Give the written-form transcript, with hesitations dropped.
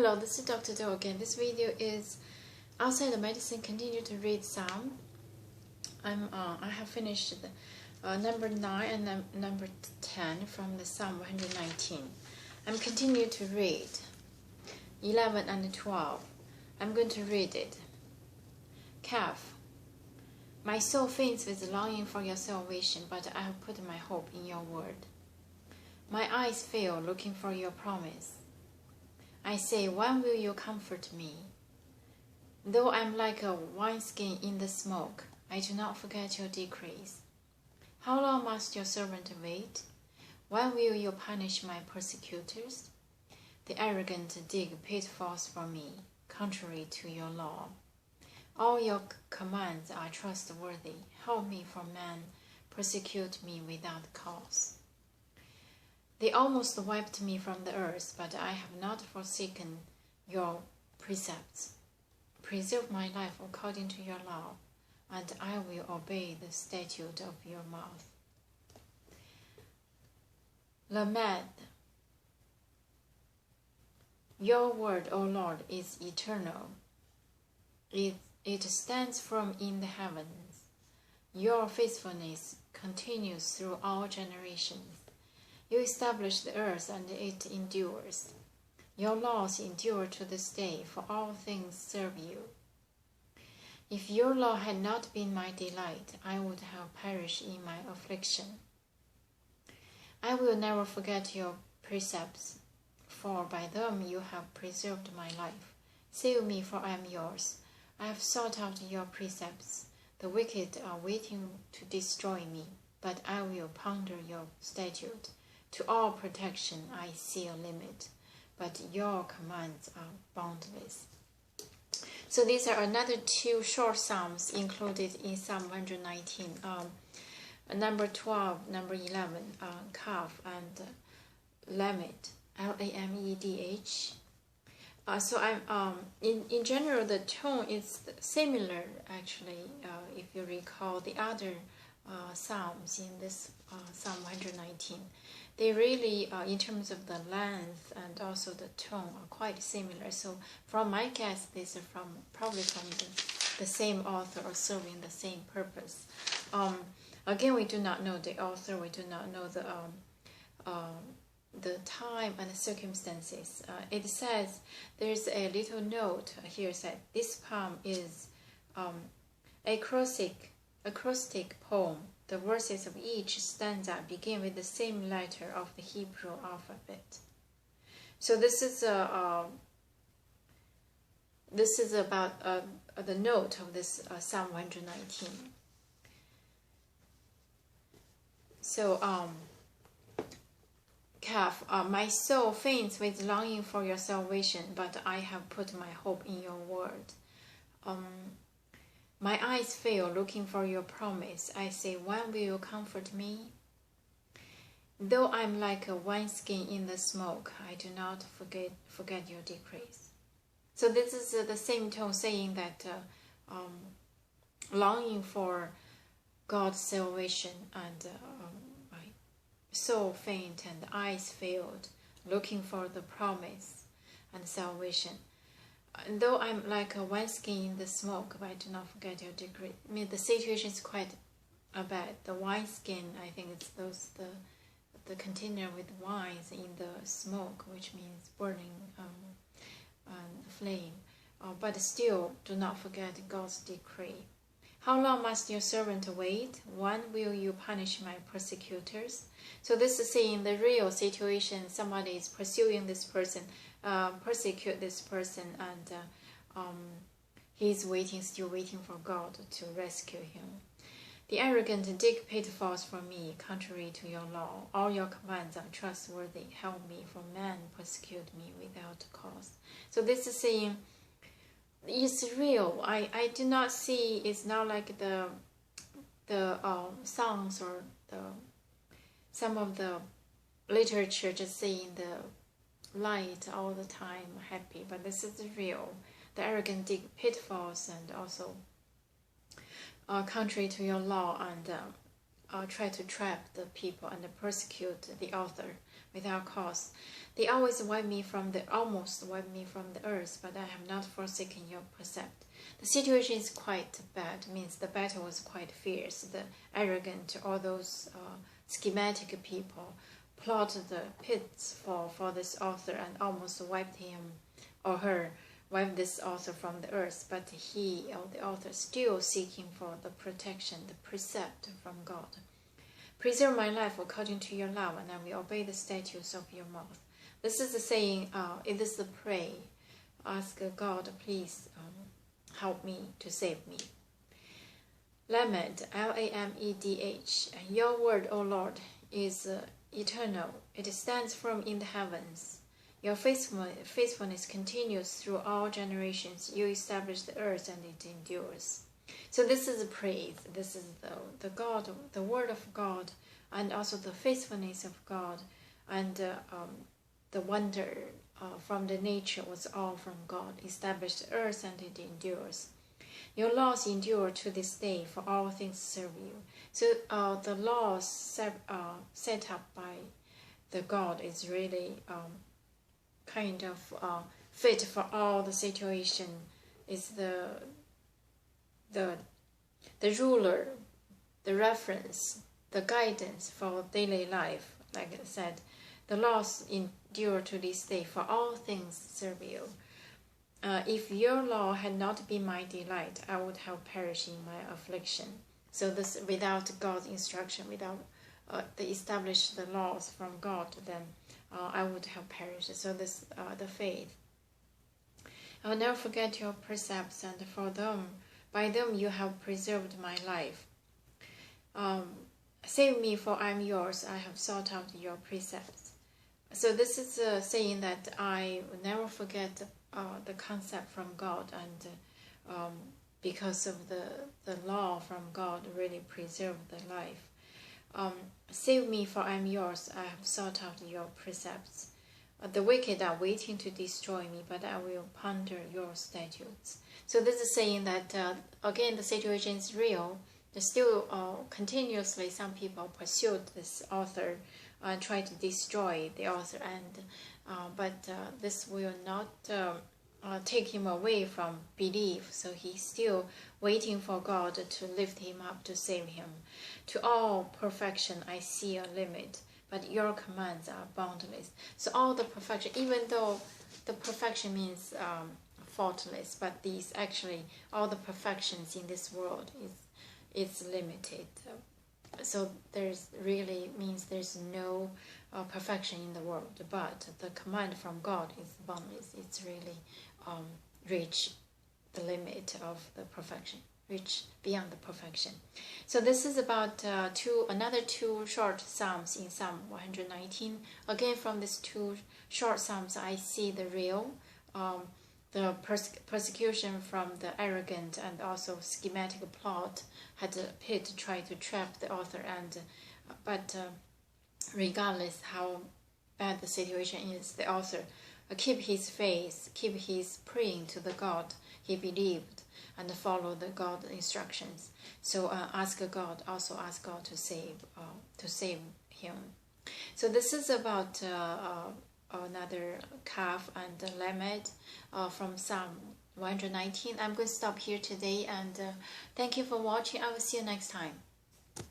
Hello, this is Dr. Do again. This video is outside the medicine. Continue to read Psalm. I have finished the, number 9 and number 10 from the Psalm 119. I'm continue to read 11 and 12. I'm going to read it. Kaph. My soul faints with longing for your salvation, but I have put my hope in your word. My eyes fail looking for your promise. I say, when will you comfort me? Though I'm like a wineskin in the smoke, I do not forget your decrees. How long must your servant wait? When will you punish my persecutors? The arrogant dig pitfalls for me, contrary to your law. All your commands are trustworthy. Help me, for men persecute me without cause. They almost wiped me from the earth, but I have not forsaken your precepts. Preserve my life according to your law, and I will obey the statute of your mouth. Lamedh. Your word, O Lord, is eternal. It stands firm in the heavens. Your faithfulness continues through all generations. You establish the earth, and it endures. Your laws endure to this day, for all things serve you. If your law had not been my delight, I would have perished in my affliction. I will never forget your precepts, for by them you have preserved my life. Save me, for I am yours. I have sought out your precepts. The wicked are waiting to destroy me, but I will ponder your statute. To all protection I see a limit, but your commands are boundless. So these are another two short psalms included in Psalm 119. Number 12, number 11, Kaph and Lamedh, Lamedh. So I'm in general the tone is similar actually. If you recall the other psalms in this Psalm 119. They really, in terms of the length and also the tone, are quite similar. So from my guess, these are probably from the same author or serving the same purpose. Again, we do not know the author. We do not know the time and the circumstances. It says there's a little note here said this poem is acrostic poem. The verses of each stanza begin with the same letter of the Hebrew alphabet. So this is about the note of this Psalm 119. So Kaph, my soul faints with longing for your salvation, but I have put my hope in your word. My eyes fail looking for your promise. I say, when will you comfort me? Though I'm like a wineskin in the smoke, I do not forget your decrees. So this is the same tone saying that longing for God's salvation, and my soul faint and eyes failed, looking for the promise and salvation. Though I'm like a wineskin in the smoke, but I do not forget your decree. I mean, the situation is quite bad. The wineskin, I think it's the container with wines in the smoke, which means burning flame. But still, do not forget God's decree. How long must your servant wait? When will you punish my persecutors? So this is saying the real situation. Somebody is pursuing this person, persecute this person, and he's still waiting for God to rescue him. The arrogant dig pitfalls for me, contrary to your law. All your commands are trustworthy. Help me, for men persecute me without cause. So this is saying it's real. I do not see, it's not like the songs or some of the literature just saying the light all the time, happy, but this is real. The arrogant dig pitfalls and also contrary to your law, and try to trap the people and persecute the author. without cause. They always almost wipe me from the earth, but I have not forsaken your precept. The situation is quite bad, means the battle was quite fierce. The arrogant, all those schematic people plotted the pits for this author and almost wiped him or her, wiped this author from the earth. But he, or the author, still seeking for the protection, the precept from God. Preserve my life according to your love, and I will obey the statutes of your mouth. This is the saying, it is the pray. Ask God, please help me to save me. Lamedh, Lamedh. Your word, O Lord, is eternal. It stands firm in the heavens. Your faithfulness continues through all generations. You establish the earth and it endures. So this is praise. This is the God, the word of God, and also the faithfulness of God, and the wonder from the nature was all from God. Established the earth and it endures. Your laws endure to this day, for all things serve you. So the laws set up by the God is really kind of fit for all the situation. Is the ruler, the reference, the guidance for daily life. Like I said, the laws endure to this day, for all things serve you. If your law had not been my delight, I would have perished in my affliction. So this, without God's instruction, without the established the laws from God, then I would have perished. So this, the faith. I will never forget your precepts, and by them you have preserved my life. Save me, for I am yours. I have sought out your precepts. So this is saying that I will never forget the concept from God, and because of the law from God really preserved the life. Save me, for I am yours. I have sought out your precepts. The wicked are waiting to destroy me, but I will ponder your statutes. So this is saying that, again, the situation is real. There's still continuously some people pursued this author, try to destroy the author, and but this will not take him away from belief. So he's still waiting for God to lift him up, to save him. To all perfection I see a limit, but your commands are boundless. So all the perfection, even though the perfection means faultless, but these actually, all the perfections in this world is limited. So there's really means there's no perfection in the world, but the command from God is boundless. It's really reach the limit of the perfection, reach beyond the perfection. So this is about another two short psalms in Psalm 119. Again, from these two short psalms, I see the real, the persecution from the arrogant and also schematic plot had Pitt tried to trap the author, and but regardless how bad the situation is, the author keep his faith, keep his praying to the God he believed, and follow the God instructions. So ask God to save him. So this is about another Kaph and Lamedh from Psalm 119. I'm going to stop here today, and thank you for watching. I will see you next time.